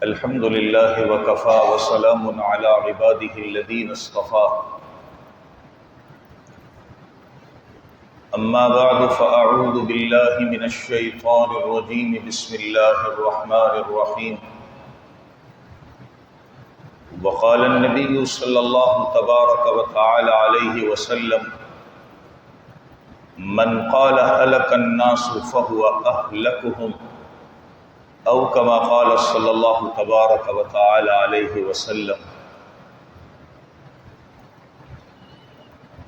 الحمد لله وكفى وسلام على عباده الذين اصطفى أما بعد فأعوذ بالله من الشيطان الرجيم بسم الله الرحمن الرحيم وقال النبي صلى الله تبارك وتعالى عليه وسلم من قال هلك الناس فهو أهلكهم او كما قال صلی اللہ تبارک و تعالی علیہ وسلم۔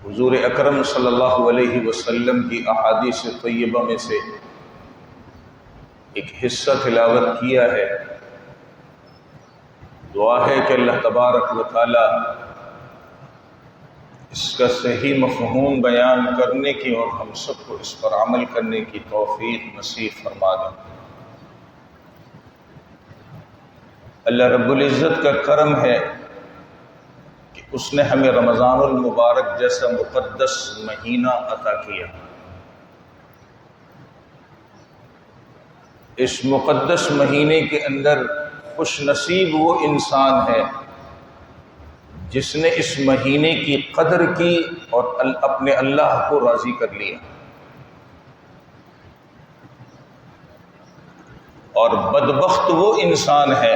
حضور اکرم صلی اللہ علیہ وسلم کی احادیث طیبہ میں سے ایک حصہ تلاوت کیا ہے۔ دعا ہے کہ اللہ تبارک و تعالی اس کا صحیح مفہوم بیان کرنے کی اور ہم سب کو اس پر عمل کرنے کی توفیق نصیب فرما دیں۔ اللہ رب العزت کا کرم ہے کہ اس نے ہمیں رمضان المبارک جیسا مقدس مہینہ عطا کیا۔ اس مقدس مہینے کے اندر خوش نصیب وہ انسان ہے جس نے اس مہینے کی قدر کی اور اپنے اللہ کو راضی کر لیا، اور بدبخت وہ انسان ہے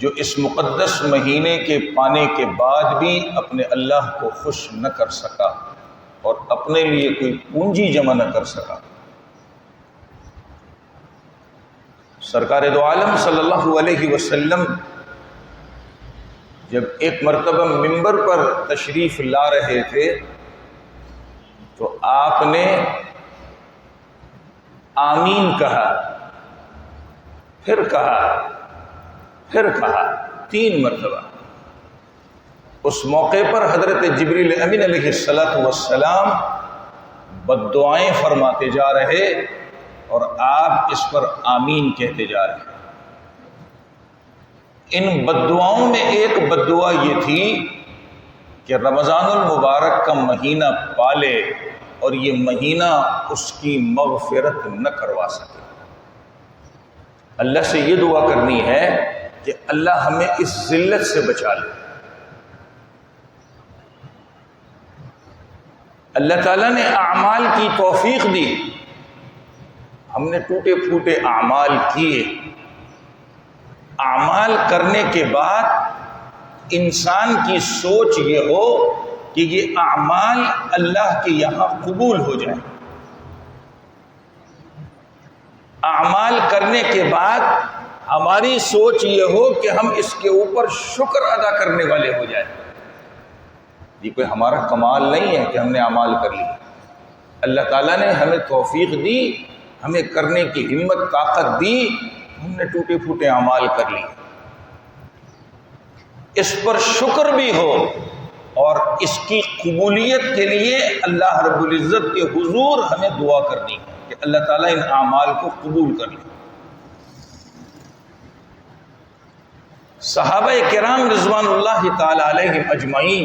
جو اس مقدس مہینے کے پانے کے بعد بھی اپنے اللہ کو خوش نہ کر سکا اور اپنے لیے کوئی پونجی جمع نہ کر سکا۔ سرکار دو عالم صلی اللہ علیہ وسلم جب ایک مرتبہ منبر پر تشریف لا رہے تھے تو آپ نے آمین کہا، پھر کہا، تین مرتبہ۔ اس موقع پر حضرت جبریل امین علیہ السلام بد دعائیں فرماتے جا رہے اور آپ اس پر آمین کہتے جا رہے۔ ان بد دعاؤں میں ایک بد دعا یہ تھی کہ رمضان المبارک کا مہینہ پالے اور یہ مہینہ اس کی مغفرت نہ کروا سکے۔ اللہ سے یہ دعا کرنی ہے کہ اللہ ہمیں اس ذلت سے بچا لے۔ اللہ تعالیٰ نے اعمال کی توفیق دی، ہم نے ٹوٹے پھوٹے اعمال کیے۔ اعمال کرنے کے بعد انسان کی سوچ یہ ہو کہ یہ اعمال اللہ کے یہاں قبول ہو جائیں۔ اعمال کرنے کے بعد ہماری سوچ یہ ہو کہ ہم اس کے اوپر شکر ادا کرنے والے ہو جائیں۔ یہ کوئی ہمارا کمال نہیں ہے کہ ہم نے اعمال کر لی، اللہ تعالیٰ نے ہمیں توفیق دی، ہمیں کرنے کی ہمت طاقت دی، ہم نے ٹوٹے پھوٹے اعمال کر لیے۔ اس پر شکر بھی ہو اور اس کی قبولیت کے لیے اللہ رب العزت کے حضور ہمیں دعا کرنی ہے کہ اللہ تعالیٰ ان اعمال کو قبول کر لے۔ صحابہ کرام رضوان اللہ تعالی علیہم اجمعین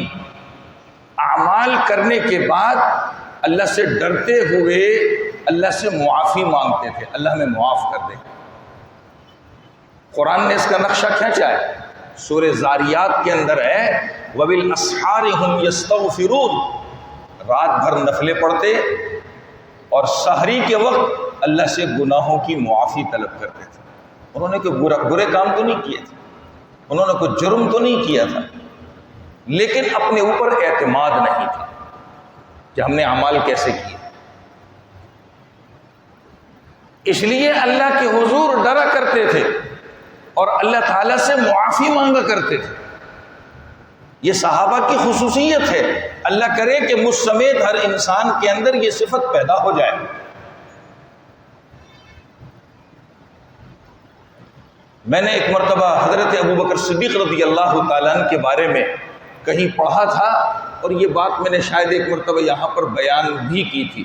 اعمال کرنے کے بعد اللہ سے ڈرتے ہوئے اللہ سے معافی مانگتے تھے، اللہ ہمیں معاف کر دے۔ قرآن نے اس کا نقشہ کھینچا ہے، سورہ زاریات کے اندر ہے وَبِالْأَسْحَارِ هُمْ يَسْتَغْفِرُونَ، رات بھر نفلیں پڑھتے اور سحری کے وقت اللہ سے گناہوں کی معافی طلب کرتے تھے۔ انہوں نے کوئی برے کام تو نہیں کیے تھے، انہوں نے کوئی جرم تو نہیں کیا تھا، لیکن اپنے اوپر اعتماد نہیں تھا کہ ہم نے اعمال کیسے کیے۔ اس لیے اللہ کے حضور ڈرا کرتے تھے اور اللہ تعالیٰ سے معافی مانگا کرتے تھے۔ یہ صحابہ کی خصوصیت ہے، اللہ کرے کہ مجھ سمیت ہر انسان کے اندر یہ صفت پیدا ہو جائے۔ میں نے ایک مرتبہ حضرت ابوبکر صدیق رضی اللہ تعالیٰ عنہ کے بارے میں کہیں پڑھا تھا، اور یہ بات میں نے شاید ایک مرتبہ یہاں پر بیان بھی کی تھی۔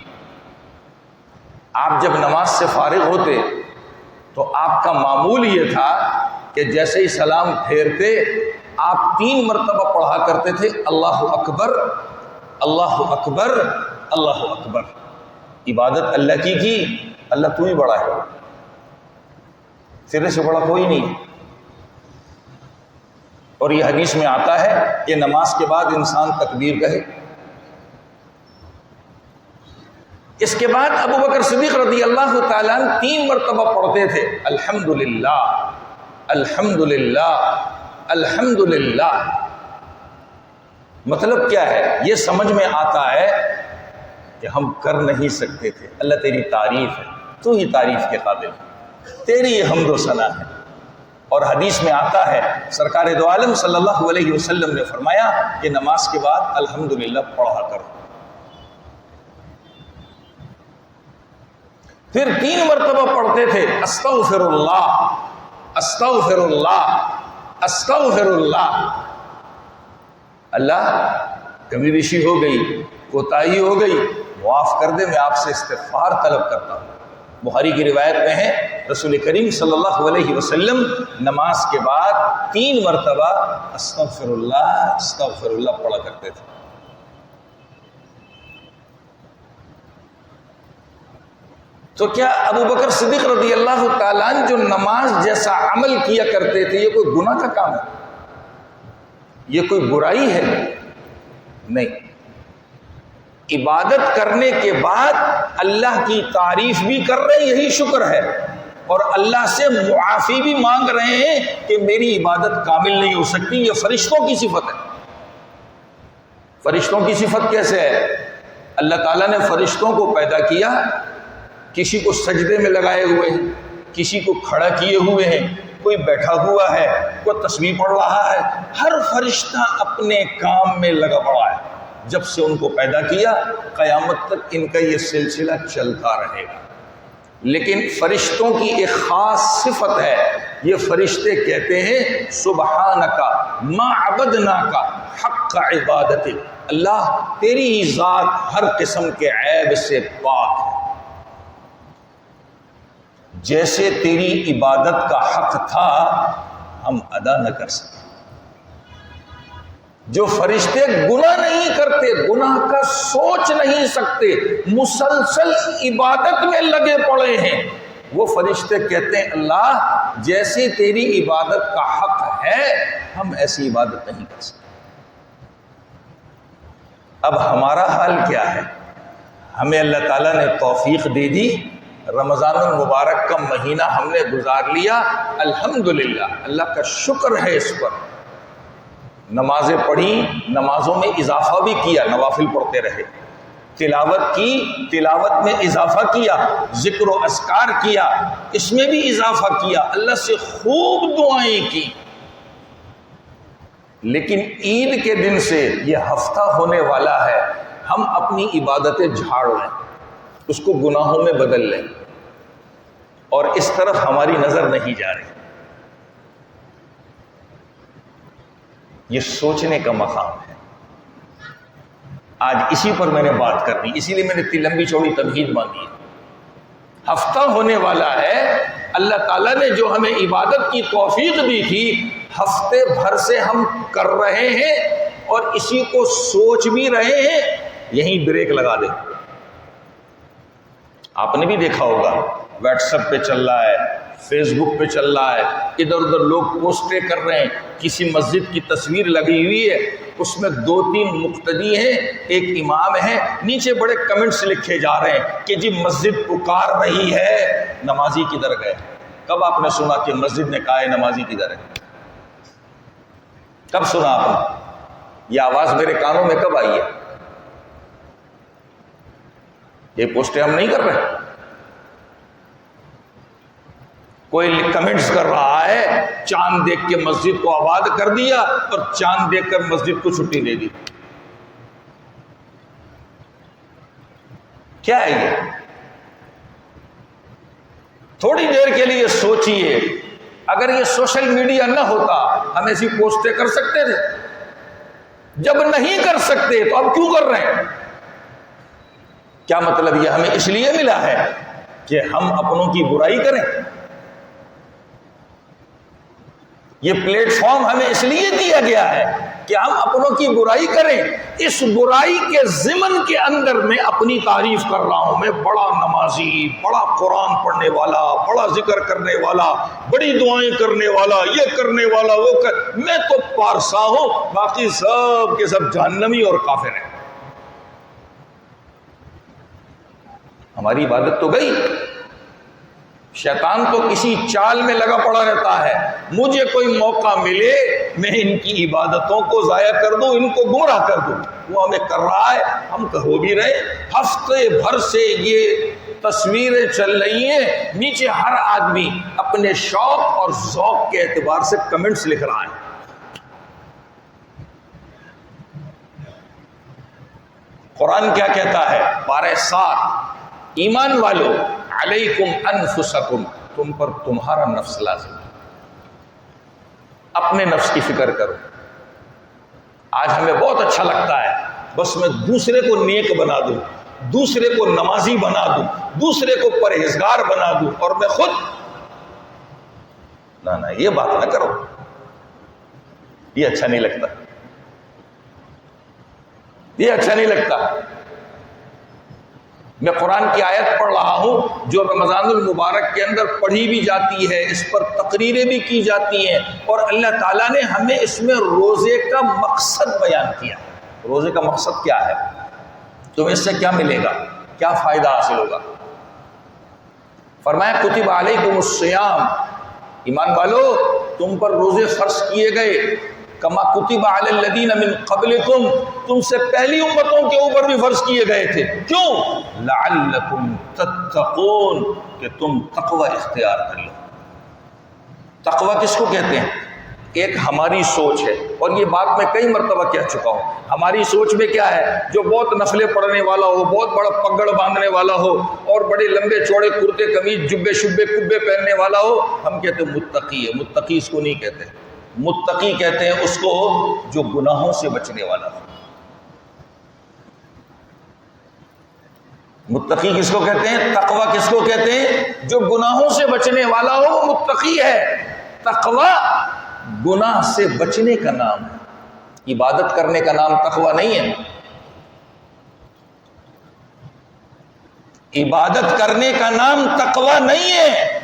آپ جب نماز سے فارغ ہوتے تو آپ کا معمول یہ تھا کہ جیسے ہی سلام پھیرتے آپ 3 مرتبہ پڑھا کرتے تھے اللہ اکبر، اللہ اکبر، اللہ اکبر۔ عبادت اللہ کی اللہ تو ہی بڑا ہے، تیرے سے بڑا کوئی نہیں۔ اور یہ حدیث میں آتا ہے کہ نماز کے بعد انسان تکبیر کہے. اس کے بعد ابو بکر صدیق رضی اللہ تعالیٰ عنہ 3 مرتبہ پڑھتے تھے الحمدللہ الحمدللہ الحمدللہ. مطلب کیا ہے؟ یہ سمجھ میں آتا ہے کہ ہم کر نہیں سکتے تھے. اللہ تیری تعریف ہے، تو ہی تعریف کے قابل ہے، تیری حمد و ثنا ہے. اور حدیث میں آتا ہے سرکار دو عالم صلی اللہ علیہ وسلم نے فرمایا کہ نماز کے بعد الحمدللہ پڑھا کرو. پھر 3 مرتبہ پڑھتے تھے استغفر اللہ استغفر اللہ استغفر اللہ. اللہ کمی بیشی ہو گئی، کوتاہی ہو گئی، معاف کر دے، میں آپ سے استغفار طلب کرتا ہوں. بخاری کی روایت میں ہے رسول کریم صلی اللہ علیہ وسلم نماز کے بعد 3 مرتبہ استغفر اللہ پڑھا کرتے تھے. تو کیا ابو بکر صدیق رضی اللہ تعالیٰ عنہ جو نماز جیسا عمل کیا کرتے تھے یہ کوئی گناہ کا کام ہے؟ یہ کوئی برائی ہے؟ نہیں. عبادت کرنے کے بعد اللہ کی تعریف بھی کر رہے ہیں، یہی شکر ہے، اور اللہ سے معافی بھی مانگ رہے ہیں کہ میری عبادت کامل نہیں ہو سکتی. یہ فرشتوں کی صفت ہے. فرشتوں کی صفت کیسے ہے؟ اللہ تعالیٰ نے فرشتوں کو پیدا کیا، کسی کو سجدے میں لگائے ہوئے ہیں، کسی کو کھڑا کیے ہوئے ہیں، کوئی بیٹھا ہوا ہے، کوئی تسبیح پڑھ رہا ہے. ہر فرشتہ اپنے کام میں لگا پڑا ہے. جب سے ان کو پیدا کیا قیامت تک ان کا یہ سلسلہ چلتا رہے گا. لیکن فرشتوں کی ایک خاص صفت ہے، یہ فرشتے کہتے ہیں سبحانک ما عبدناک حق عبادت. اللہ تیری ہی ذات ہر قسم کے عیب سے پاک ہے، جیسے تیری عبادت کا حق تھا ہم ادا نہ کر سکے. جو فرشتے گناہ نہیں کرتے، گناہ کا سوچ نہیں سکتے، مسلسل عبادت میں لگے پڑے ہیں، وہ فرشتے کہتے ہیں اللہ جیسے تیری عبادت کا حق ہے ہم ایسی عبادت نہیں کر سکتے. اب ہمارا حال کیا ہے؟ ہمیں اللہ تعالیٰ نے توفیق دے دی، رمضان المبارک کا مہینہ ہم نے گزار لیا، الحمدللہ اللہ کا شکر ہے اس پر. نمازیں پڑھی، نمازوں میں اضافہ بھی کیا، نوافل پڑھتے رہے، تلاوت کی، تلاوت میں اضافہ کیا، ذکر و اذکار کیا، اس میں بھی اضافہ کیا، اللہ سے خوب دعائیں کی. لیکن عید کے دن سے یہ ہفتہ ہونے والا ہے، ہم اپنی عبادتیں جھاڑ لیں، اس کو گناہوں میں بدل لیں، اور اس طرف ہماری نظر نہیں جا رہی. یہ سوچنے کا مقام ہے. آج اسی پر میں نے بات کرنی، اسی لیے میں نے اتنی لمبی چوڑی تمہید باندھی ہے. ہفتہ ہونے والا ہے، اللہ تعالیٰ نے جو ہمیں عبادت کی توفیق دی تھی، ہفتے بھر سے ہم کر رہے ہیں اور اسی کو سوچ بھی رہے ہیں. یہیں بریک لگا دیں. آپ نے بھی دیکھا ہوگا واٹس ایپ پہ چل رہا ہے، فیس بک پہ چل رہا ہے، ادھر ادھر لوگ پوسٹیں کر رہے ہیں، کسی مسجد کی تصویر لگی ہوئی ہے، اس میں 2-3 مقتدی ہیں، ایک امام ہے، نیچے بڑے کمنٹس لکھے جا رہے ہیں کہ جی مسجد پکار رہی ہے، نمازی کدھر گئے؟ کب آپ نے سنا کہ مسجد نے کہا ہے نمازی کدھر ہے؟ کب سنا آپ نے؟ یہ آواز میرے کانوں میں کب آئی ہے؟ یہ پوسٹیں ہم نہیں کر رہے. کوئی کمنٹس کر رہا ہے چاند دیکھ کے مسجد کو آباد کر دیا اور چاند دیکھ کر مسجد کو چھٹی دے دی. کیا ہے یہ؟ تھوڑی دیر کے لیے سوچئے، اگر یہ سوشل میڈیا نہ ہوتا ہم ایسی پوسٹیں کر سکتے تھے؟ جب نہیں کر سکتے تو اب کیوں کر رہے ہیں؟ کیا مطلب یہ ہمیں اس لیے ملا ہے کہ ہم اپنوں کی برائی کریں؟ یہ پلیٹ فارم ہمیں اس لیے دیا گیا ہے کہ ہم اپنوں کی برائی کریں. اس برائی کے ضمن کے اندر میں اپنی تعریف کر رہا ہوں، میں بڑا نمازی، بڑا قرآن پڑھنے والا، بڑا ذکر کرنے والا، بڑی دعائیں کرنے والا، یہ کرنے والا، وہ میں تو پارسا ہوں، باقی سب کے سب جہنمی اور کافر ہیں. ہماری عبادت تو گئی. شیطان تو کسی چال میں لگا پڑا رہتا ہے، مجھے کوئی موقع ملے میں ان کی عبادتوں کو ضائع کر دوں، ان کو گمراہ کر دوں. وہ ہمیں کر رہا ہے، ہم ہو بھی رہے. ہفتے بھر سے یہ تصویریں چل رہی ہیں، نیچے ہر آدمی اپنے شوق اور ذوق کے اعتبار سے کمنٹس لکھ رہا ہے. قرآن کیا کہتا ہے؟ پارہ 7، ایمان والو علیکم انفسکم، تم پر تمہارا نفس لازم ہے، اپنے نفس کی فکر کرو. آج ہمیں بہت اچھا لگتا ہے بس میں دوسرے کو نیک بنا دوں، دوسرے کو نمازی بنا دوں، دوسرے کو پرہیزگار بنا دوں، اور میں خود نہ یہ بات نہ کرو، یہ اچھا نہیں لگتا، یہ اچھا نہیں لگتا. میں قرآن کی آیت پڑھ رہا ہوں جو رمضان المبارک کے اندر پڑھی بھی جاتی ہے، اس پر تقریریں بھی کی جاتی ہیں، اور اللہ تعالیٰ نے ہمیں اس میں روزے کا مقصد بیان کیا. روزے کا مقصد کیا ہے؟ تمہیں اس سے کیا ملے گا، کیا فائدہ حاصل ہوگا؟ فرمایا کتب علیکم الصیام، ایمان والو تم پر روزے فرض کیے گئے، کما کتب علی الذین من قبلکم، تم سے پہلی امتوں کے اوپر بھی فرض کیے گئے تھے. کیوں؟ لعلکم تتقون، کہ تم تقوی اختیار کر لو. تقوی کس کو کہتے ہیں؟ ایک ہماری سوچ ہے، اور یہ بات میں کئی مرتبہ کہہ چکا ہوں. ہماری سوچ میں کیا ہے؟ جو بہت نفلیں پڑھنے والا ہو، بہت بڑا پگڑ باندھنے والا ہو، اور بڑے لمبے چوڑے کرتے قمیض جبے شبے کبے پہننے والا ہو، ہم کہتے ہیں متقی ہے. متقی اس کو نہیں کہتے، متقی کہتے ہیں اس کو جو گناہوں سے بچنے والا ہو. متقی کس کو کہتے ہیں؟ تقوی کس کو کہتے ہیں؟ جو گناہوں سے بچنے والا ہو وہ متقی ہے. تقوی گناہ سے بچنے کا نام ہے، عبادت کرنے کا نام تقوی نہیں ہے. عبادت کرنے کا نام تقوی نہیں ہے،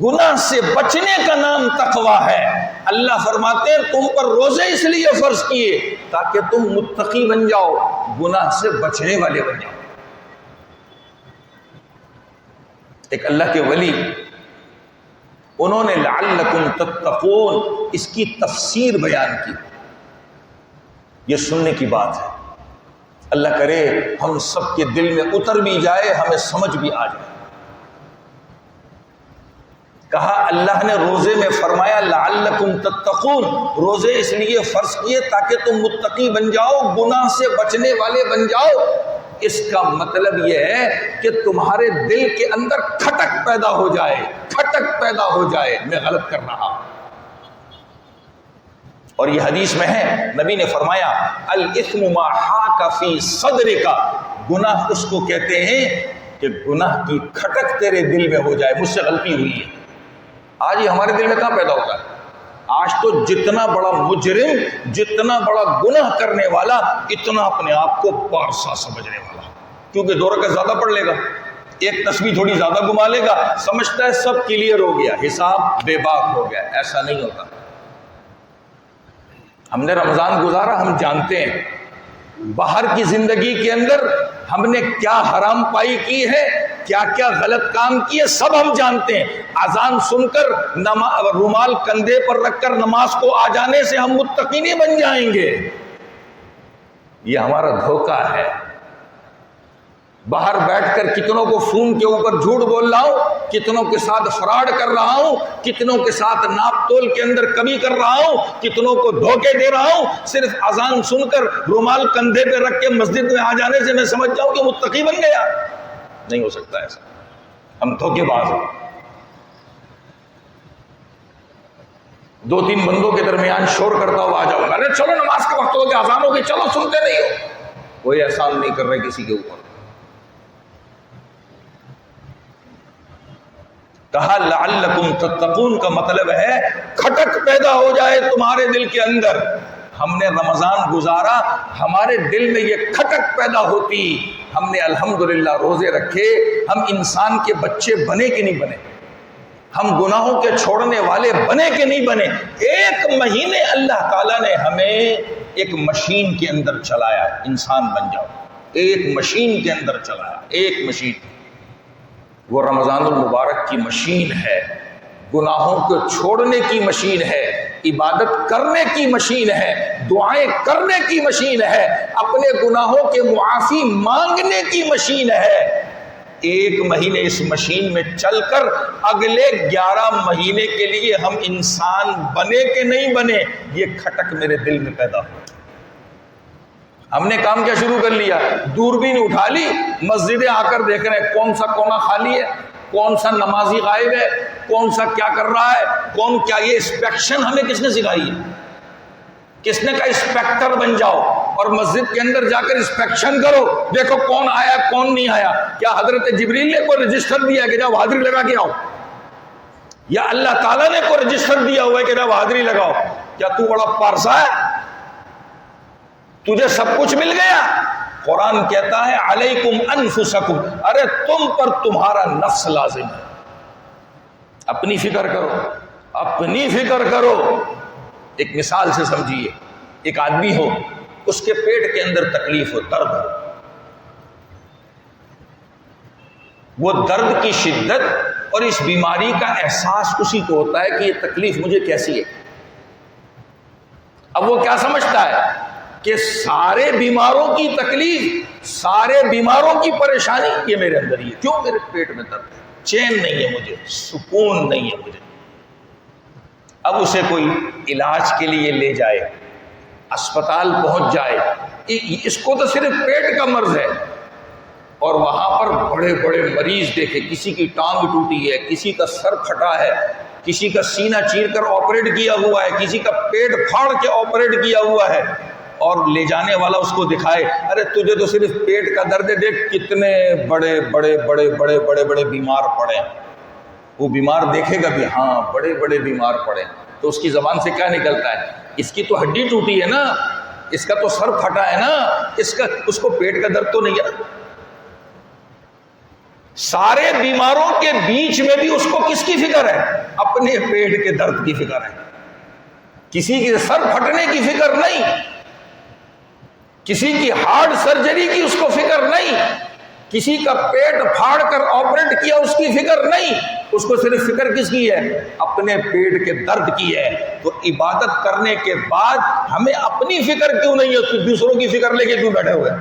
گناہ سے بچنے کا نام تقوی ہے. اللہ فرماتے ہیں تم پر روزے اس لیے فرض کیے تاکہ تم متقی بن جاؤ، گناہ سے بچنے والے بن جاؤ. ایک اللہ کے ولی، انہوں نے لعلکم تتقون اس کی تفسیر بیان کی. یہ سننے کی بات ہے، اللہ کرے ہم سب کے دل میں اتر بھی جائے، ہمیں سمجھ بھی آ جائے. کہا اللہ نے روزے میں فرمایا لعلکم تتقون، روزے اس لیے فرض کیے تاکہ تم متقی بن جاؤ، گناہ سے بچنے والے بن جاؤ. اس کا مطلب یہ ہے کہ تمہارے دل کے اندر کھٹک پیدا ہو جائے، کھٹک پیدا ہو جائے میں غلط کر رہا ہوں. اور یہ حدیث میں ہے، نبی نے فرمایا الاثم ما حاک فی صدرک، گناہ اس کو کہتے ہیں کہ گناہ کی کھٹک تیرے دل میں ہو جائے، مجھ سے غلطی ہوئی ہے. آج یہ ہمارے دل میں کہاں پیدا ہوتا ہے؟ آج تو جتنا بڑا مجرم، جتنا بڑا گناہ کرنے والا، اتنا اپنے آپ کو پارسا سمجھنے والا، کیونکہ 2 رکعت زیادہ پڑھ لے گا، ایک تسبیح تھوڑی زیادہ گما لے گا، سمجھتا ہے سب کلیئر ہو گیا، حساب بے باک ہو گیا. ایسا نہیں ہوتا. ہم نے رمضان گزارا، ہم جانتے ہیں باہر کی زندگی کے اندر ہم نے کیا حرام پائی کی ہے، کیا کیا غلط کام کیے، سب ہم جانتے ہیں. اذان سن کر رومال کندھے پر رکھ کر نماز کو آ جانے سے ہم متقی نہیں بن جائیں گے، یہ ہمارا دھوکہ ہے. باہر بیٹھ کر کتنوں کو فون کے اوپر جھوٹ بول رہا ہوں، کتنوں کے ساتھ فراڈ کر رہا ہوں، کتنوں کے ساتھ ناپ تول کے اندر کمی کر رہا ہوں، کتنوں کو دھوکے دے رہا ہوں. صرف اذان سن کر رومال کندھے پہ رکھ کے مسجد میں آ جانے سے میں سمجھ جاؤں کہ متقی بن گیا. نہیں ہو سکتا ایسا، ہم دھوکے باز ہیں. 2-3 بندوں کے درمیان شور کرتا ہوا آ جاؤں گا، ارے چلو نماز کا وقت ہو گیا، اذان ہو گئی، چلو سنتے نہیں ہو. کوئی احسان نہیں کر رہے کسی کے اوپر. کہا لعلکم تتقون کا مطلب ہے کھٹک پیدا ہو جائے تمہارے دل کے اندر. ہم نے رمضان گزارا، ہمارے دل میں یہ کھٹک پیدا ہوتی، ہم نے الحمدللہ روزے رکھے، ہم انسان کے بچے بنے کہ نہیں بنے، ہم گناہوں کے چھوڑنے والے بنے کہ نہیں بنے۔ ایک مہینے اللہ تعالیٰ نے ہمیں ایک مشین کے اندر چلایا، انسان بن جاؤ، ایک مشین کے اندر چلایا، ایک مشین۔ وہ رمضان المبارک کی مشین ہے، گناہوں کو چھوڑنے کی مشین ہے، عبادت کرنے کی مشین ہے، دعائیں کرنے کی مشین ہے، اپنے گناہوں کے معافی مانگنے کی مشین ہے۔ ایک مہینے اس مشین میں چل کر اگلے 11 مہینے کے لیے ہم انسان بنے کہ نہیں بنے، یہ کھٹک میرے دل میں پیدا ہو۔ ہم نے کام کیا شروع کر لیا، دوربین اٹھا لی، مسجدیں آ کر دیکھ رہے ہیں کون سا کونا خالی ہے، کون سا نمازی غائب ہے، کون سا کیا کر رہا ہے، کون کیا۔ یہ انسپیکشن ہمیں کس نے سکھائی ہے؟ کس نے کہا انسپیکٹر بن جاؤ اور مسجد کے اندر جا کر انسپیکشن کرو، دیکھو کون آیا کون نہیں آیا؟ کیا حضرت جبریل نے کوئی رجسٹر دیا کہ جاؤ حاضری لگا کے آؤ؟ یا اللہ تعالیٰ نے کوئی رجسٹر دیا ہوا ہے کہ جاؤ حاضری لگاؤ؟ کیا تو بڑا پارسا ہے، تجھے سب کچھ مل گیا؟ قرآن کہتا ہے علیکم انفسکم، ارے تم پر تمہارا نفس لازم ہے، اپنی فکر کرو، اپنی فکر کرو۔ ایک مثال سے سمجھیے، ایک آدمی ہو، اس کے پیٹ کے اندر تکلیف ہو، درد ہو، وہ درد کی شدت اور اس بیماری کا احساس اسی کو ہوتا ہے کہ یہ تکلیف مجھے کیسی ہے۔ اب وہ کیا سمجھتا ہے کہ سارے بیماروں کی تکلیف، سارے بیماروں کی پریشانی یہ میرے اندر ہی ہے، کیوں میرے پیٹ میں درد ہے، چین نہیں ہے مجھے، سکون نہیں ہے مجھے۔ اب اسے کوئی علاج کے لیے لے جائے، اسپتال پہنچ جائے، اس کو تو صرف پیٹ کا مرض ہے، اور وہاں پر بڑے بڑے مریض دیکھے، کسی کی ٹانگ ٹوٹی ہے، کسی کا سر پھٹا ہے، کسی کا سینہ چیر کر آپریٹ کیا ہوا ہے، کسی کا پیٹ پھاڑ کے آپریٹ کیا ہوا ہے، اور لے جانے والا اس کو دکھائے، ارے تجھے تو صرف پیٹ کا درد ہے، دیکھ کتنے بڑے بڑے بڑے بڑے بڑے بڑے بیمار پڑے ہیں۔ وہ بیمار دیکھے گا بھی، ہاں بڑے بڑے بیمار پڑے، تو اس کی زبان سے کیا نکلتا ہے؟ اس کی تو ہڈی ٹوٹی ہے نا، اس کا تو سر پھٹا ہے نا، اس کو پیٹ کا درد تو نہیں ہے نا۔ سارے بیماروں کے بیچ میں بھی اس کو کس کی فکر ہے؟ اپنے پیٹ کے درد کی فکر ہے، کسی کے سر پھٹنے کی فکر نہیں، کسی کی ہارٹ سرجری کی اس کو فکر نہیں، کسی کا پیٹ پھاڑ کر آپریٹ کیا اس کی فکر نہیں، اس کو صرف فکر کس کی ہے؟ اپنے پیٹ کے درد کی ہے۔ تو عبادت کرنے کے بعد ہمیں اپنی فکر کیوں نہیں ہے، تو دوسروں کی فکر لے کے کیوں بیٹھے ہوئے؟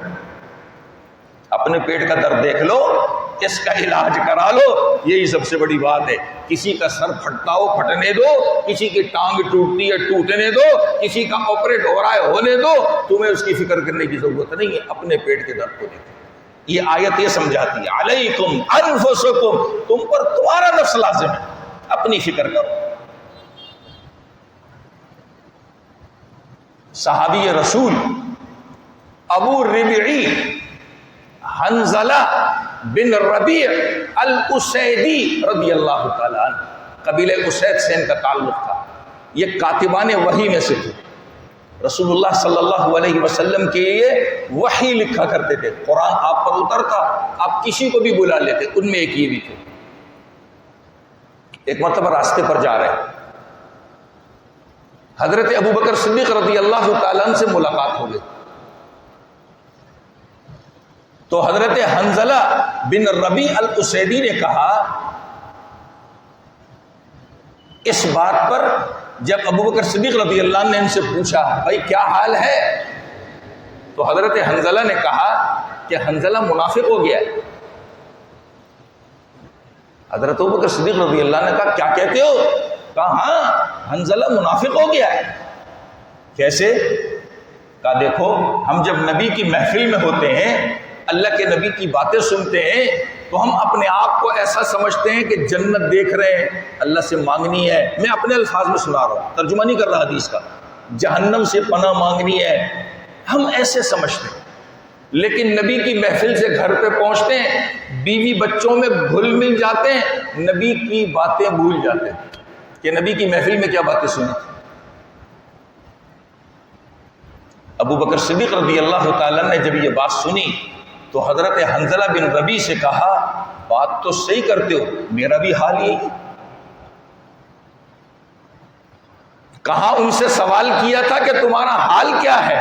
اپنے پیٹ کا درد دیکھ لو، اس کا علاج کرا لو، یہی سب سے بڑی بات ہے۔ کسی کا سر پھٹتا ہو پھٹنے دو، کسی کی ٹانگ ٹوٹتی ہے ٹوٹنے دو، کسی کا آپریٹ ہو رہا ہے ہونے دو، تمہیں اس کی فکر کرنے کی ضرورت نہیں ہے، اپنے پیٹ کے درد کو دیکھو۔ یہ آیت یہ سمجھاتی ہے علیکم انفسکم، تم پر تمہارا نفس لازم ہے، اپنی فکر کرو۔ صحابی رسول ابو ربیعی حنظلہ بن ربیع الاسیدی رضی اللہ تعالیٰ عنہ، قبیلہ اسید سے ان کا تعلق تھا، یہ کاتبان وحی میں سے تھے، رسول اللہ صلی اللہ علیہ وسلم کے لیے وحی لکھا کرتے تھے، قرآن آپ پر اترتا، آپ کسی کو بھی بلا لیتے، ان میں ایک یہ بھی تھے۔ ایک مرتبہ راستے پر جا رہے ہیں، حضرت ابوبکر صدیق رضی اللہ تعالیٰ عنہ سے ملاقات ہو گئی، تو حضرت حنظلہ بن ربیع الاسیدی نے کہا، اس بات پر جب ابوبکر صدیق رضی اللہ عنہ نے ان سے پوچھا بھائی کیا حال ہے، تو حضرت حنظلہ نے کہا کہ حنظلہ منافق ہو گیا ہے۔ حضرت ابوبکر صدیق رضی اللہ عنہ نے کہا کیا کہتے ہو؟ کہا ہاں حنظلہ منافق ہو گیا ہے۔ کیسے؟ کہا دیکھو ہم جب نبی کی محفل میں ہوتے ہیں، اللہ کے نبی کی باتیں سنتے ہیں، تو ہم اپنے آپ کو ایسا سمجھتے ہیں کہ جنت دیکھ رہے ہیں، اللہ سے مانگنی ہے، میں اپنے الفاظ میں سنا رہا ہوں، ترجمہ نہیں کر رہا حدیث کا، جہنم سے پناہ مانگنی ہے، ہم ایسے سمجھتے ہیں۔ لیکن نبی کی محفل سے گھر پہ پہنچتے ہیں، بیوی بچوں میں گھل مل جاتے ہیں، نبی کی باتیں بھول جاتے ہیں کہ نبی کی محفل میں کیا باتیں سنی۔ ابو بکر صدیق رضی اللہ تعالیٰ نے جب یہ بات سنی تو حضرت حنظلہ بن ربیع سے کہا بات تو صحیح کرتے ہو، میرا بھی حال یہی ہے۔ کہاں ان سے سوال کیا تھا کہ تمہارا حال کیا ہے،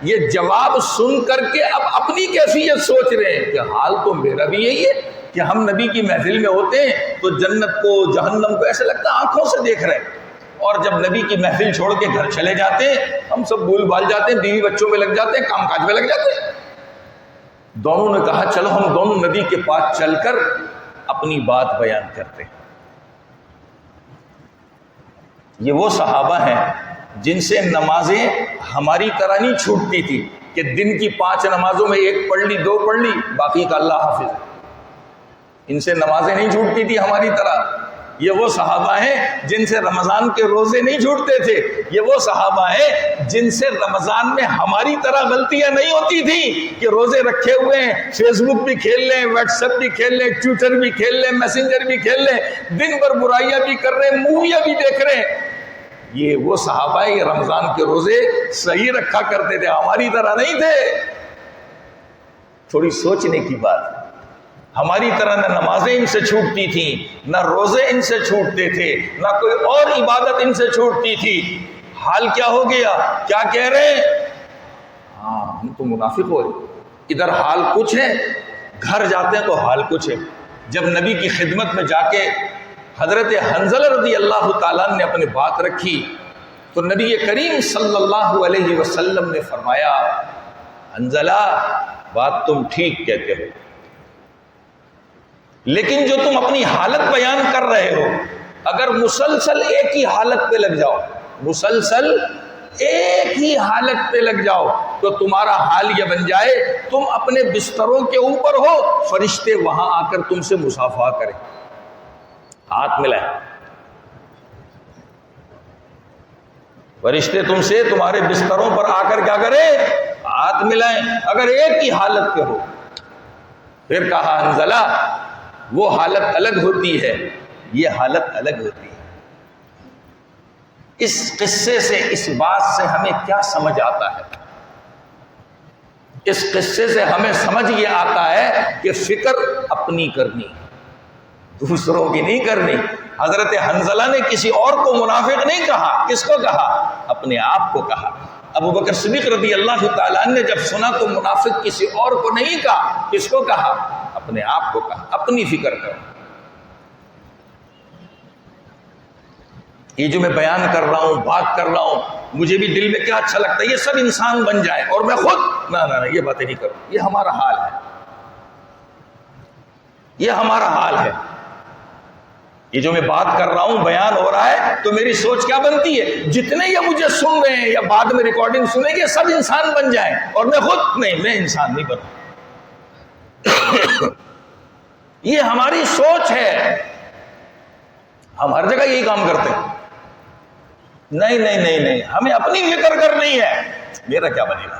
یہ جواب سن کر کے اب اپنی کیفیت سوچ رہے ہیں کہ حال تو میرا بھی یہی ہے کہ ہم نبی کی محفل میں ہوتے ہیں تو جنت کو جہنم کو ایسے لگتا ہے آنکھوں سے دیکھ رہے ہیں، اور جب نبی کی محفل چھوڑ کے گھر چلے جاتے ہیں ہم سب بھول بھال جاتے ہیں، بیوی بچوں میں لگ جاتے ہیں، کام کاج میں لگ جاتے ہیں۔ دونوں نے کہا چلو ہم دونوں نبی کے پاس چل کر اپنی بات بیان کرتے ہیں۔ یہ وہ صحابہ ہیں جن سے نمازیں ہماری طرح نہیں چھوٹتی تھی کہ دن کی 5 نمازوں میں 1 پڑھ لی 2 پڑھ لی باقی کا اللہ حافظ، ان سے نمازیں نہیں چھوٹتی تھی ہماری طرح۔ یہ وہ صحابہ ہیں جن سے رمضان کے روزے نہیں چھوٹتے تھے، یہ وہ صحابہ ہیں جن سے رمضان میں ہماری طرح غلطیاں نہیں ہوتی تھیں کہ روزے رکھے ہوئے ہیں، فیس بک بھی کھیل لیں، واٹس ایپ بھی کھیل لیں، ٹویٹر بھی کھیل لیں، میسنجر بھی کھیل لیں، دن بھر برائیاں بھی کر رہے ہیں، موویاں بھی دیکھ رہے ہیں۔ یہ وہ صحابہ یہ رمضان کے روزے صحیح رکھا کرتے تھے، ہماری طرح نہیں تھے۔ تھوڑی سوچنے کی بات، ہماری طرح نہ نمازیں ان سے چھوٹتی تھیں، نہ روزے ان سے چھوٹتے تھے، نہ کوئی اور عبادت ان سے چھوٹتی تھی۔ حال کیا ہو گیا؟ کیا کہہ رہے ہیں؟ ہاں ہم تو منافق ہو رہے، ادھر حال کچھ ہے، گھر جاتے ہیں تو حال کچھ ہے۔ جب نبی کی خدمت میں جا کے حضرت حنظلہ رضی اللہ تعالیٰ نے اپنی بات رکھی تو نبی کریم صلی اللہ علیہ وسلم نے فرمایا حنظلہ بات تم ٹھیک کہتے ہو، لیکن جو تم اپنی حالت بیان کر رہے ہو اگر مسلسل ایک ہی حالت پہ لگ جاؤ، مسلسل ایک ہی حالت پہ لگ جاؤ تو تمہارا حال یہ بن جائے تم اپنے بستروں کے اوپر ہو، فرشتے وہاں آ کر تم سے مصافحہ کریں، ہاتھ ملائیں، فرشتے تم سے تمہارے بستروں پر آ کر کیا کریں؟ ہاتھ ملائیں، اگر ایک ہی حالت پہ ہو۔ پھر کہا حنظلہ وہ حالت الگ ہوتی ہے، یہ حالت الگ ہوتی ہے۔ اس قصے سے، اس بات سے ہمیں کیا سمجھ آتا ہے؟ اس قصے سے ہمیں سمجھ یہ آتا ہے کہ فکر اپنی کرنی، دوسروں کی نہیں کرنی۔ حضرت حنظلہ نے کسی اور کو منافق نہیں کہا، کس کو کہا؟ اپنے آپ کو کہا۔ ابو بکر صدیق رضی اللہ تعالیٰ نے جب سنا تو منافق کسی اور کو نہیں کہا، کس کو کہا؟ اپنے آپ کو کہا، اپنی فکر کرو۔ یہ جو میں بیان کر رہا ہوں، بات کر رہا ہوں، مجھے بھی دل میں کیا اچھا لگتا ہے، یہ سب انسان بن جائے اور میں خود نہ یہ باتیں نہیں کروں۔ یہ ہمارا حال ہے، یہ ہمارا حال ہے۔ یہ جو میں بات کر رہا ہوں، بیان ہو رہا ہے تو میری سوچ کیا بنتی ہے؟ جتنے یہ مجھے سن رہے ہیں یا بعد میں ریکارڈنگ سنیں گے سب انسان بن جائیں اور میں خود نہیں، میں انسان نہیں بنوں۔ یہ ہماری سوچ ہے، ہم ہر جگہ یہی کام کرتے ہیں۔ نہیں نہیں نہیں نہیں، ہمیں اپنی فکر کرنی ہے، میرا کیا بنے گا۔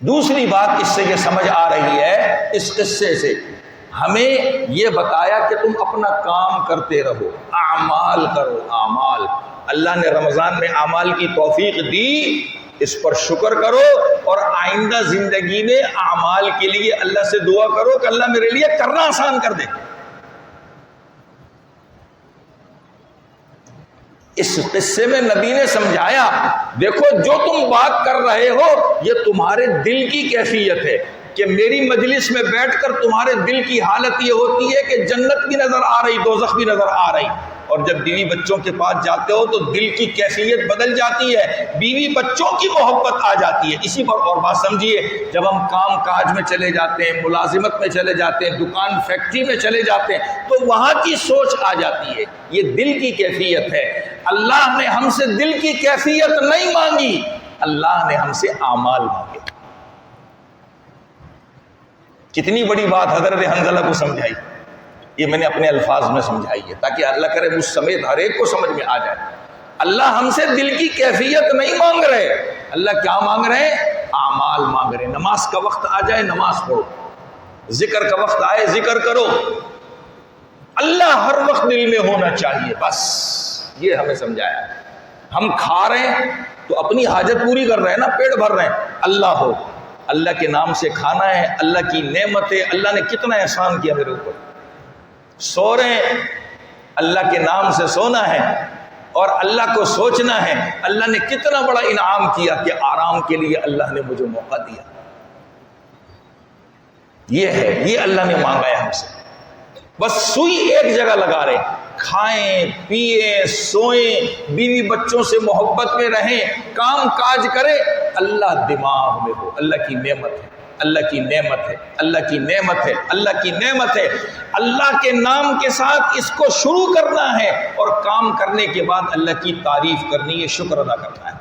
دوسری بات اس سے یہ سمجھ آ رہی ہے، اس قصے سے ہمیں یہ بتایا کہ تم اپنا کام کرتے رہو، اعمال کرو، اعمال۔ اللہ نے رمضان میں اعمال کی توفیق دی، اس پر شکر کرو اور آئندہ زندگی میں اعمال کے لیے اللہ سے دعا کرو کہ اللہ میرے لیے کرنا آسان کر دے۔ اس قصے میں نبی نے سمجھایا دیکھو جو تم بات کر رہے ہو یہ تمہارے دل کی کیفیت ہے کہ میری مجلس میں بیٹھ کر تمہارے دل کی حالت یہ ہوتی ہے کہ جنت بھی نظر آ رہی، دوزخ بھی نظر آ رہی، اور جب بیوی بچوں کے پاس جاتے ہو تو دل کی کیفیت بدل جاتی ہے، بیوی بچوں کی محبت آ جاتی ہے۔ اسی پر اور بات سمجھیے، جب ہم کام کاج میں چلے جاتے ہیں، ملازمت میں چلے جاتے ہیں، دکان فیکٹری میں چلے جاتے ہیں تو وہاں کی سوچ آ جاتی ہے، یہ دل کی کیفیت ہے۔ اللہ نے ہم سے دل کی کیفیت نہیں مانگی، اللہ نے ہم سے اعمال مانگے۔ کتنی بڑی بات حضرت حنظلہ کو سمجھائی، یہ میں نے اپنے الفاظ میں سمجھائی ہے تاکہ اللہ کرے مجھ سمیت ہر ایک کو سمجھ میں آ جائے۔ اللہ ہم سے دل کی کیفیت نہیں مانگ رہے، اللہ کیا مانگ رہے ہیں؟ اعمال مانگ رہے ہیں۔ نماز کا وقت آ جائے نماز پڑھو، ذکر کا وقت آئے ذکر کرو، اللہ ہر وقت دل میں ہونا چاہیے، بس یہ ہمیں سمجھایا ہے۔ ہم کھا رہے ہیں تو اپنی حاجت پوری کر رہے ہیں نا، پیٹ بھر رہے ہیں. اللہ ہو، اللہ کے نام سے کھانا ہے، اللہ کی نعمت ہے، اللہ نے کتنا احسان کیا میرے اوپر. سو رہے ہیں، اللہ کے نام سے سونا ہے اور اللہ کو سوچنا ہے اللہ نے کتنا بڑا انعام کیا کہ آرام کے لیے اللہ نے مجھے موقع دیا. یہ ہے، یہ اللہ نے مانگا ہے ہم سے. بس سوئی ایک جگہ لگا رہے، کھائیں پیئیں سوئیں، بیوی بچوں سے محبت میں رہیں، کام کاج کریں، اللہ دماغ میں ہو. اللہ کی نعمت ہے، اللہ کی نعمت ہے، اللہ کی نعمت ہے، اللہ کی نعمت ہے. اللہ کے نام کے ساتھ اس کو شروع کرنا ہے اور کام کرنے کے بعد اللہ کی تعریف کرنی ہے، شکر ادا کرنا ہے.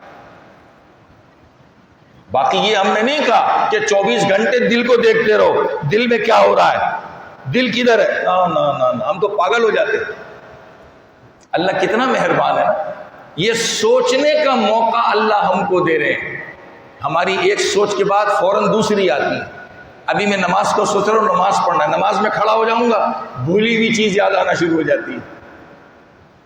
باقی یہ ہم نے نہیں کہا کہ 24 گھنٹے دل کو دیکھتے رہو، دل میں کیا ہو رہا ہے، دل کدھر ہے. نا ہم تو پاگل ہو جاتے ہیں. اللہ کتنا مہربان ہے نا، یہ سوچنے کا موقع اللہ ہم کو دے رہے ہیں. ہماری ایک سوچ کے بعد فوراً دوسری آتی ہے. ابھی میں نماز کو سوچ رہا ہوں، نماز پڑھنا ہے، نماز میں کھڑا ہو جاؤں گا، بھولی ہوئی چیز یاد آنا شروع ہو جاتی ہے.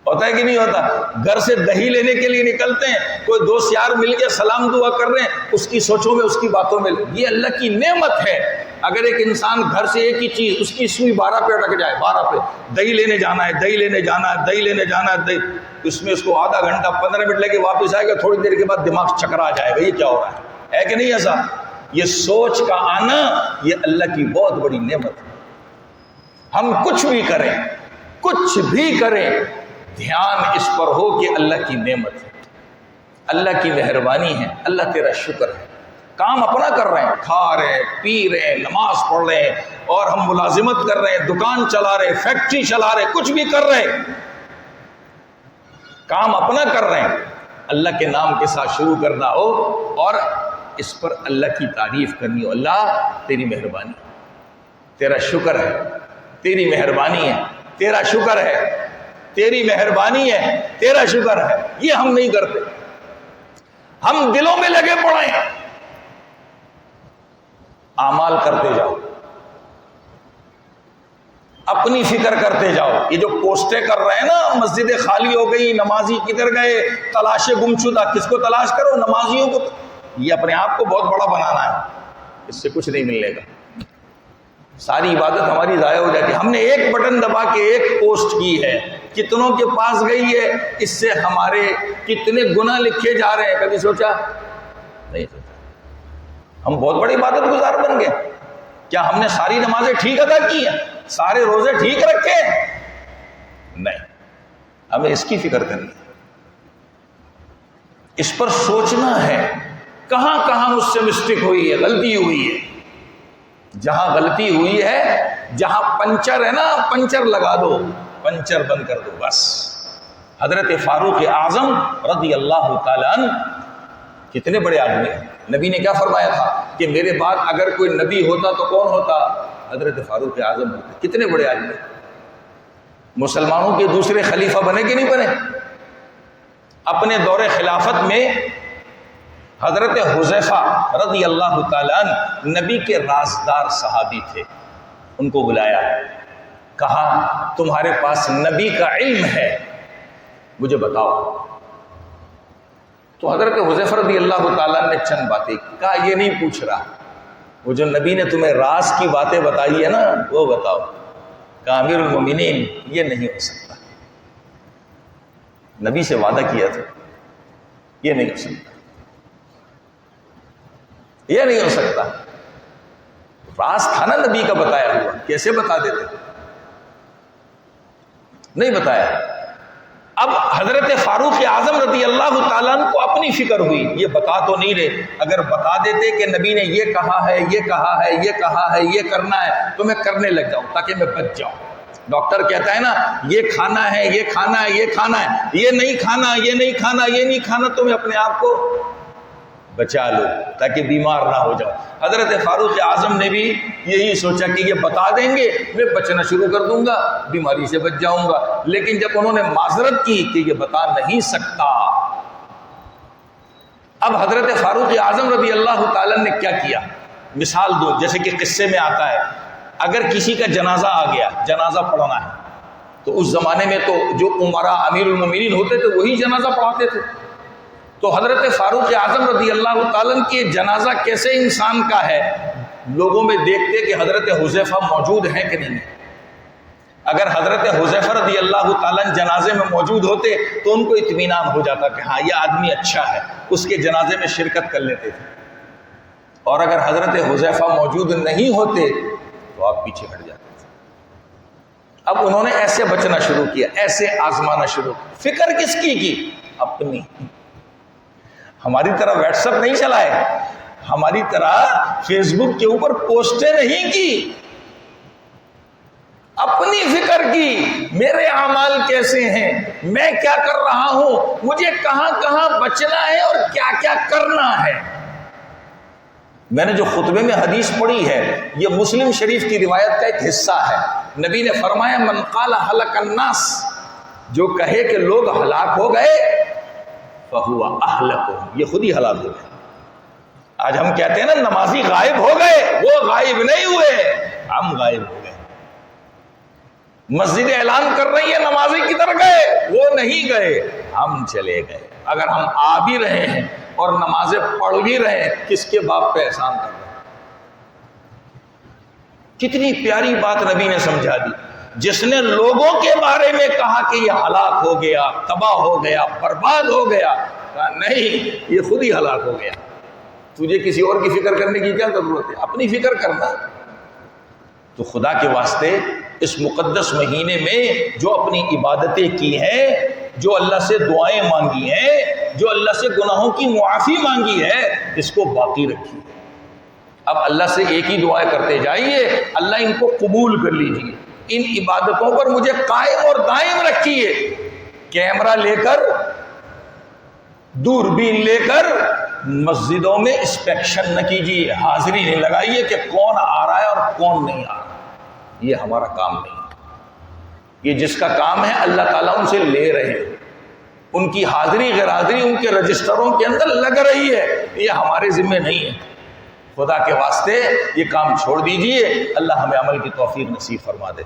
ہوتا ہے کہ نہیں ہوتا؟ گھر سے دہی لینے کے لیے نکلتے ہیں، کوئی دوست یار مل کے سلام دعا کر رہے ہیں، اس کی سوچوں میں اس کی باتوں میں. یہ اللہ کی نعمت ہے. اگر ایک انسان گھر سے ایک ہی چیز، اس کی سوئی 12 پہ اٹک جائے، 12 پہ دہی لینے جانا ہے، دہی لینے جانا ہے، دہی لینے جانا ہے، دہی، اس میں اس کو آدھا گھنٹہ 15 منٹ لے کے واپس آئے گا، تھوڑی دیر کے بعد دماغ چکرا جائے گا. یہ کیا ہو رہا ہے کہ نہیں ایسا؟ یہ سوچ کا آنا یہ اللہ کی بہت بڑی نعمت ہے. ہم کچھ بھی کریں، کچھ بھی کریں، دھیان اس پر ہو کہ اللہ کی نعمت ہے، اللہ کی مہربانی ہے، اللہ تیرا شکر ہے. کام اپنا کر رہے ہیں، کھا رہے ہیں، پی رہے ہیں، نماز پڑھ رہے ہیں، اور ہم ملازمت کر رہے ہیں، دکان چلا رہے ہیں، فیکٹری چلا رہے ہیں، کچھ بھی کر رہے ہیں، کام اپنا کر رہے ہیں. اللہ کے نام کے ساتھ شروع کرنا ہو اور اس پر اللہ کی تعریف کرنی ہو. اللہ تیری مہربانی، تیرا شکر ہے، تیری مہربانی ہے، تیرا شکر ہے، تیری مہربانی ہے، تیرا شکر ہے. یہ ہم نہیں کرتے. ہم دلوں میں لگے پڑے ہیں. اعمال کرتے جاؤ، اپنی فکر کرتے جاؤ. یہ جو پوسٹیں کر رہے ہیں نا، مسجدیں خالی ہو گئی، نمازی کدھر گئے، تلاشے گمشدہ، کس کو تلاش کرو؟ نمازیوں کو. یہ اپنے آپ کو بہت بڑا بنانا ہے، اس سے کچھ نہیں ملنے گا. ساری عبادت ہماری ضائع ہو جاتی ہے. ہم نے ایک بٹن دبا کے ایک پوسٹ کی ہے، کتنوں کے پاس گئی ہے، اس سے ہمارے کتنے گناہ لکھے جا رہے ہیں. کبھی سوچا؟ نہیں سوچا. ہم بہت بڑی عبادت گزار بن گئے. کیا ہم نے ساری نمازیں ٹھیک ادا کی ہیں، سارے روزے ٹھیک رکھے؟ نہیں. ہمیں اس کی فکر کرنی ہے، اس پر سوچنا ہے کہاں کہاں مجھ سے مسٹیک ہوئی ہے، غلطی ہوئی ہے. جہاں غلطی ہوئی ہے، جہاں پنچر ہے نا، پنچر لگا دو، پنچر بند کر دو بس. حضرت فاروق اعظم رضی اللہ تعالیٰ عنہ کتنے بڑے آدمی ہیں. نبی نے کیا فرمایا تھا کہ میرے بعد اگر کوئی نبی ہوتا تو کون ہوتا؟ حضرت فاروق اعظم ہوتے. کتنے بڑے آدمی. مسلمانوں کے دوسرے خلیفہ بنے کہ نہیں بنے؟ اپنے دور خلافت میں حضرت حذیفہ رضی اللہ تعالیٰ عنہ نبی کے رازدار صحابی تھے. ان کو بلایا، کہا تمہارے پاس نبی کا علم ہے، مجھے بتاؤ. تو حضرت حذیفہ رضی اللہ تعالیٰ نے چند باتیں کہا. یہ نہیں پوچھ رہا، وہ جو نبی نے تمہیں راز کی باتیں بتائی ہے نا، وہ بتاؤ. کہا امیر المومنین یہ نہیں ہو سکتا. نبی سے وعدہ کیا تھا، یہ نہیں ہو سکتا، یہ نہیں ہو سکتا. راز تھا نا نبی کا بتایا ہوا، کیسے بتا دیتے؟ نہیں بتایا. اب حضرت فاروق اعظم رضی اللہ تعالیٰ عنہ کو اپنی فکر ہوئی، یہ بتا تو نہیں رہے، اگر بتا دیتے کہ نبی نے یہ کہا ہے، یہ کہا ہے، یہ کہا ہے، یہ کرنا ہے، تو میں کرنے لگ جاؤں تاکہ میں بچ جاؤں. ڈاکٹر کہتا ہے نا یہ کھانا ہے، یہ کھانا ہے، یہ کھانا ہے، یہ نہیں کھانا، یہ نہیں کھانا، یہ نہیں کھانا، تو میں اپنے آپ کو بچا لو تاکہ بیمار نہ ہو جاؤ. حضرت فاروق اعظم نے بھی یہی سوچا کہ یہ بتا دیں گے، میں بچنا شروع کر دوں گا، بیماری سے بچ جاؤں گا. لیکن جب انہوں نے معذرت کی کہ یہ بتا نہیں سکتا، اب حضرت فاروق اعظم رضی اللہ تعالیٰ نے کیا کیا؟ مثال دو، جیسے کہ قصے میں آتا ہے، اگر کسی کا جنازہ آ گیا، جنازہ پڑھنا ہے، تو اس زمانے میں تو جو امراء امیر المومنین ہوتے تھے وہی جنازہ پڑھاتے تھے. تو حضرت فاروق اعظم رضی اللہ تعالیٰ کی جنازہ کیسے انسان کا ہے؟ لوگوں میں دیکھتے کہ حضرت حذیفہ موجود ہیں کہ نہیں. اگر حضرت حذیفہ رضی اللہ تعالیٰ جنازے میں موجود ہوتے تو ان کو اطمینان ہو جاتا کہ ہاں یہ آدمی اچھا ہے، اس کے جنازے میں شرکت کر لیتے تھے. اور اگر حضرت حذیفہ موجود نہیں ہوتے تو آپ پیچھے ہٹ جاتے تھے. اب انہوں نے ایسے بچنا شروع کیا، ایسے آزمانا شروع کیا. فکر کس کی؟ اپنی. ہماری طرح واٹس ایپ نہیں چلائے، ہماری طرح فیس بک کے اوپر پوسٹیں نہیں کی، اپنی فکر کی. میرے اعمال کیسے ہیں، میں کیا کر رہا ہوں، مجھے کہاں کہاں بچنا ہے اور کیا کیا کرنا ہے. میں نے جو خطبے میں حدیث پڑھی ہے یہ مسلم شریف کی روایت کا ایک حصہ ہے. نبی نے فرمایا من قال ہلک الناس، جو کہے کہ لوگ ہلاک ہو گئے، فہو اہلک، یہ خود ہی ہلاک ہو گئے. آج ہم کہتے ہیں نا نمازی غائب ہو گئے، وہ غائب نہیں ہوئے، ہم غائب ہو گئے. مسجد اعلان کر رہی ہے نمازی کدھر گئے، وہ نہیں گئے، ہم چلے گئے. اگر ہم آ بھی رہے ہیں اور نمازیں پڑھ بھی رہے ہیں، کس کے باپ پہ احسان کر رہے ہیں؟ کتنی پیاری بات نبی نے سمجھا دی. جس نے لوگوں کے بارے میں کہا کہ یہ ہلاک ہو گیا، تباہ ہو گیا، برباد ہو گیا، کہا نہیں، یہ خود ہی ہلاک ہو گیا. تجھے کسی اور کی فکر کرنے کی کیا ضرورت ہے؟ اپنی فکر کرنا. تو خدا کے واسطے اس مقدس مہینے میں جو اپنی عبادتیں کی ہیں، جو اللہ سے دعائیں مانگی ہیں، جو اللہ سے گناہوں کی معافی مانگی ہے، اس کو باقی رکھیے. اب اللہ سے ایک ہی دعائیں کرتے جائیے، اللہ ان کو قبول کر لیجیے. ان عبادتوں پر مجھے قائم اور دائم رکھیے. کیمرہ لے کر، دوربین لے کر مسجدوں میں انسپیکشن نہ کیجیے، حاضری نہیں لگائیے کہ کون آ رہا ہے اور کون نہیں آ رہا. یہ ہمارا کام نہیں ہے. یہ جس کا کام ہے اللہ تعالیٰ ان سے لے رہے ہیں، ان کی حاضری غیر حاضری ان کے رجسٹروں کے اندر لگ رہی ہے. یہ ہمارے ذمہ نہیں ہے. خدا کے واسطے یہ کام چھوڑ دیجئے. اللہ ہمیں عمل کی توفیق نصیب فرما دے.